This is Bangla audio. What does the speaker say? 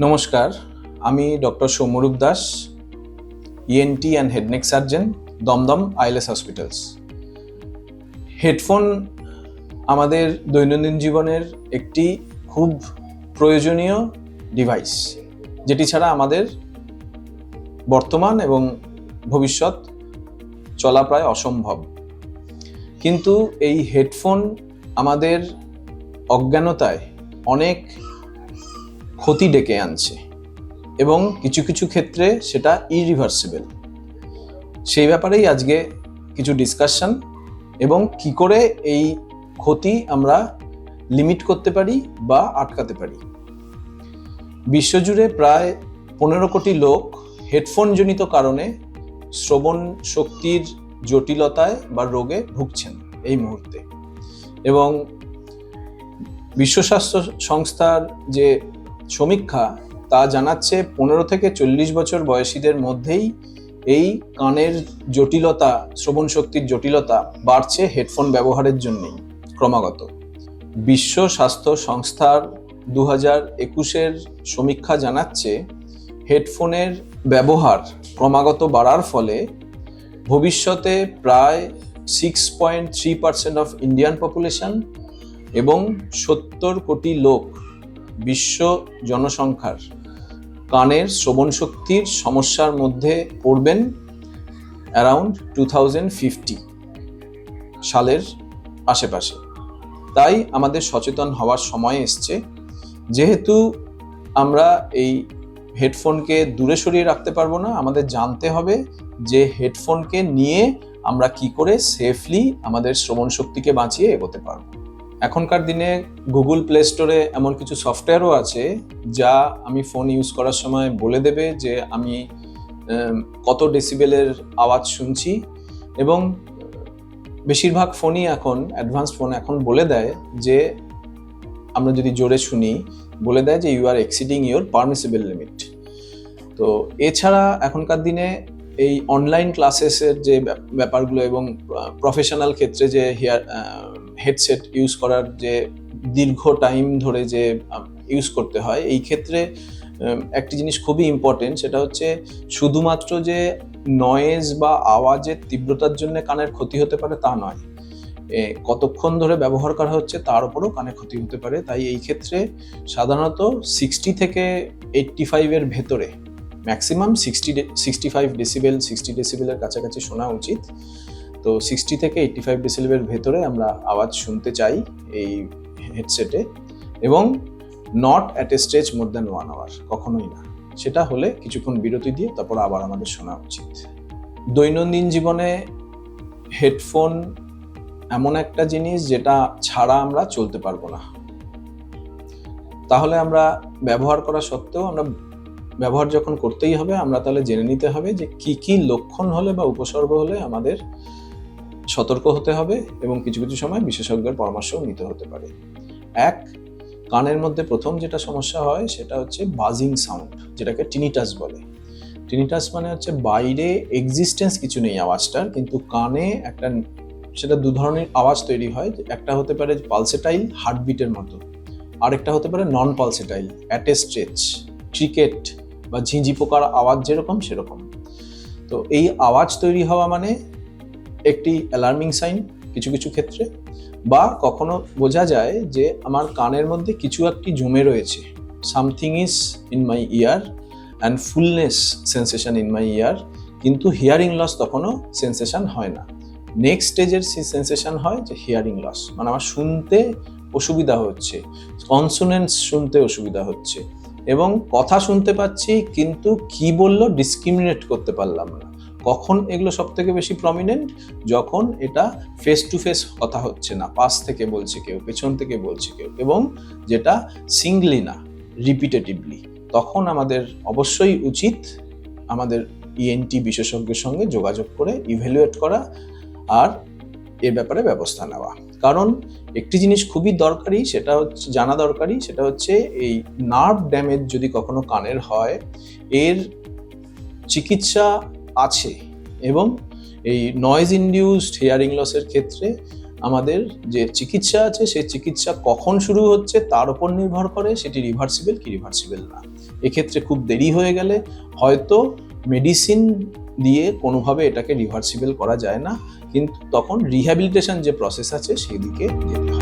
নমস্কার, আমি doctor Soumyarup Das, ENT and head neck surgeon, Dumdum ILS hospitals. Headphone আমাদের দৈনন্দিন জীবনের একটি খুব প্রয়োজনীয় ডিভাইস, যেটি ছাড়া আমাদের বর্তমান এবং ভবিষ্যৎ চলা প্রায় অসম্ভব। কিন্তু এই হেডফোন আমাদের অজ্ঞানতায় অনেক ক্ষতি ডেকে আনছে এবং কিছু কিছু ক্ষেত্রে সেটা ইরিভার্সিবল। সেই ব্যাপারেই আজকে কিছু ডিসকাশন এবং কি করে এই ক্ষতি আমরা লিমিট করতে পারি বা আটকাতে পারি। বিশ্বজুড়ে প্রায় 15 কোটি লোক হেডফোনজনিত কারণে শ্রবণ শক্তির জটিলতায় বা রোগে ভুগছেন এই মুহূর্তে। এবং বিশ্ব স্বাস্থ্য সংস্থার যে সমীক্ষা তা জানাচ্ছে 15 থেকে 40 বছর বয়সীদের মধ্যেই এই কানের জটিলতা, শ্রবণ শক্তির জটিলতা বাড়ছে হেডফোন ব্যবহারের জন্যই ক্রমাগত। বিশ্ব স্বাস্থ্য সংস্থার 2021-এর সমীক্ষা জানাচ্ছে হেডফোনের ব্যবহার ক্রমাগত বাড়ার ফলে ভবিষ্যতে প্রায় 6.3% অফ ইন্ডিয়ান পপুলেশন এবং 70 কোটি লোক বিশ্ব জনসংখ্যার কানের শ্রবণ শক্তির সমস্যার মধ্যে পড়বেন অ্যারাউন্ড 2050 সালের আশেপাশে। তাই আমাদের সচেতন হওয়ার সময় এসছে। যেহেতু আমরা এই হেডফোনকে দূরে সরিয়ে রাখতে পারবো না, আমাদের জানতে হবে যে হেডফোনকে নিয়ে আমরা কি করে সেফলি আমাদের শ্রবণ শক্তিকে বাঁচিয়ে এগোতে পারবো। এখনকার দিনে গুগল প্লে স্টোরে এমন কিছু সফটওয়্যারও আছে যা আমি ফোন ইউজ করার সময় বলে দেবে যে আমি কত ডেসিবেলের আওয়াজ শুনছি। এবং বেশিরভাগ ফোনই এখন অ্যাডভান্স ফোন এখন বলে দেয় যে আমরা যদি জোরে শুনি বলে দেয় যে you are exceeding your permissible limit. তো এছাড়া এখনকার দিনে এই অনলাইন ক্লাসেসের যে ব্যাপারগুলো এবং প্রফেশনাল ক্ষেত্রে যে হেডসেট ইউজ করার যে দীর্ঘ টাইম ধরে যে ইউজ করতে হয়, এই ক্ষেত্রে একটি জিনিস খুবই ইম্পর্টেন্ট, সেটা হচ্ছে শুধুমাত্র যে নয়েজ বা আওয়াজের তীব্রতার জন্য কানের ক্ষতি হতে পারে তা নয়, কতক্ষণ ধরে ব্যবহার করা হচ্ছে তার উপরও কানে ক্ষতি হতে পারে। তাই এই ক্ষেত্রে সাধারণত 60 থেকে 85-এর ভেতরে, ম্যাক্সিমাম 65 ডেসিবেল, 60 ডেসিবেলের কাছাকাছি শোনা উচিত। তো 60 থেকে 85 ডেসিবেলের ভেতরে আমরা আওয়াজ শুনতে চাই এই হেডসেটে, এবং not at a stretch more than 1 hour, কখনোই না। সেটা হলে কিছুক্ষণ বিরতি দিয়ে তারপর আবার আমাদের শোনা উচিত। দৈনন্দিন জীবনে হেডফোন এমন একটা জিনিস যেটা ছাড়া আমরা চলতে পারবো না। তাহলে আমরা ব্যবহার করা সত্ত্বেও আমরা ব্যবহার যখন করতেই হবে, আমরা তাহলে জেনে নিতে হবে যে কি কি লক্ষণ হলে বা উপসর্গ হলে আমাদের সতর্ক হতে হবে এবং কিছু কিছু সময় বিশেষজ্ঞের পরামর্শও নিতে হতে পারে। এক, কানের মধ্যে প্রথম যেটা সমস্যা হয় সেটা হচ্ছে বাজিং সাউন্ড, যেটাকে টিনিটাস বলে। টিনিটাস মানে হচ্ছে বাইরে এক্সিস্টেন্স কিছু নেই আওয়াজটার, কিন্তু কানে একটা, সেটা দু ধরনের আওয়াজ তৈরি হয়। একটা হতে পারে পালসেটাইল, হার্টবিটের মতো, আর একটা হতে পারে non pulsatile, at a stretch, cricket বা ঝিঁঝি পোকার আওয়াজ যেরকম সেরকম। তো এই আওয়াজ তৈরি হওয়া মানে একটি অ্যালার্মিং সাইন কিছু কিছু ক্ষেত্রে। বা কখনো বোঝা যায় যে আমার কানের মধ্যে কিছু একটি জমে রয়েছে, something is in my ear and fullness sensation in my ear, কিন্তু হিয়ারিং লস তখনও সেন্সেশন হয় না। নেক্সট স্টেজের সেন্সেশন হয় যে হিয়ারিং লস, মানে আমার শুনতে অসুবিধা হচ্ছে, কনসোনেন্টস শুনতে অসুবিধা হচ্ছে, এবং কথা শুনতে পাচ্ছি কিন্তু কি বললো ডিসক্রিমিনেট করতে পারলাম না। কখন এগুলো সব থেকে বেশি প্রমিনেন্ট? যখন এটা ফেস টু ফেস কথা হচ্ছে না, পাশ থেকে বলছে কেউ, পেছন থেকে বলছে কেউ, এবং যেটা সিঙ্গলি না, রিপিটেটিভলি। তখন আমাদের অবশ্যই উচিত আমাদের ইএনটি বিশেষজ্ঞের সঙ্গে যোগাযোগ করে ইভ্যালুয়েট করা আর এর ব্যাপারে ব্যবস্থা নেওয়া। কারণ একটি জিনিস খুবই দরকারি, সেটা হচ্ছে জানা দরকারি, সেটা হচ্ছে এই নার্ভ ড্যামেজ যদি কখনো কানের হয়, এর চিকিৎসা আছে। এবং এই নয়েজ ইনডিউসড হিয়ারিং লসের ক্ষেত্রে আমাদের যে চিকিৎসা আছে সেই চিকিৎসা কখন শুরু হচ্ছে তার উপর নির্ভর করে সেটি রিভার্সিবল কি রিভার্সিবল না। এক্ষেত্রে খুব দেরি হয়ে গেলে হয়তো মেডিসিন দিয়ে কোনোভাবে এটাকে রিভার্সিবল করা যায় না, কিন্তু তখন রিহ্যাবিলিটেশন যে প্রসেস আছে সেই দিকে যেতে হবে।